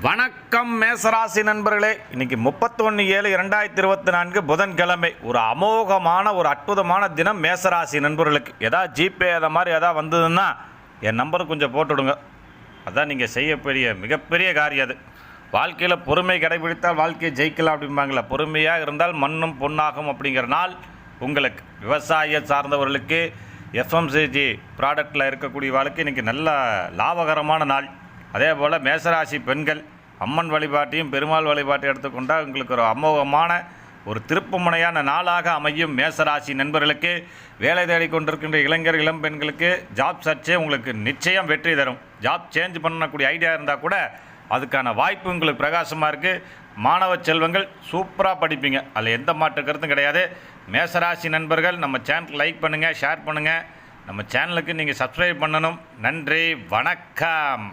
வணக்கம் மேசராசி நண்பர்களே. இன்றைக்கி 31/7/2024 புதன்கிழமை. ஒரு அமோகமான ஒரு அற்புதமான தினம் மேசராசி நண்பர்களுக்கு. எதாவது ஜிபே அதை மாதிரி எதாவது வந்ததுன்னா என் நம்பருக்கு கொஞ்சம் போட்டுவிடுங்க. அதான் நீங்கள் செய்யக்கூடிய மிகப்பெரிய காரியம். அது வாழ்க்கையில் பொறுமை கடைபிடித்தால் வாழ்க்கையை ஜெயிக்கலாம் அப்படிம்பாங்களே. பொறுமையாக இருந்தால் மண்ணும் பொன்னாகும் அப்படிங்கிற நாள் உங்களுக்கு. விவசாய சார்ந்தவர்களுக்கு எஃப்எம்சிஜி ப்ராடக்டில் இருக்கக்கூடிய வாழ்க்கை இன்றைக்கி நல்ல லாபகரமான நாள். அதே போல் மேசராசி பெண்கள் அம்மன் வழிபாட்டையும் பெருமாள் வழிபாட்டையும் எடுத்துக்கொண்டால் உங்களுக்கு ஒரு அமோகமான ஒரு திருப்புமுனையான நாளாக அமையும். மேசராசி நண்பர்களுக்கு வேலை தேடிக்கொண்டிருக்கின்ற இளைஞர் இளம் பெண்களுக்கு ஜாப் சர்ச்சே உங்களுக்கு நிச்சயம் வெற்றி தரும். ஜாப் சேஞ்ச் பண்ணக்கூடிய ஐடியா இருந்தால் கூட அதுக்கான வாய்ப்பு உங்களுக்கு பிரகாசமாக இருக்குது. மாணவ செல்வங்கள் சூப்பராக படிப்பீங்க, அதில் எந்த மாற்று கருத்தும் கிடையாது. மேசராசி நண்பர்கள் நம்ம சேனலுக்கு லைக் பண்ணுங்கள், ஷேர் பண்ணுங்கள். நம்ம சேனலுக்கு நீங்கள் சப்ஸ்கிரைப் பண்ணணும். நன்றி, வணக்கம்.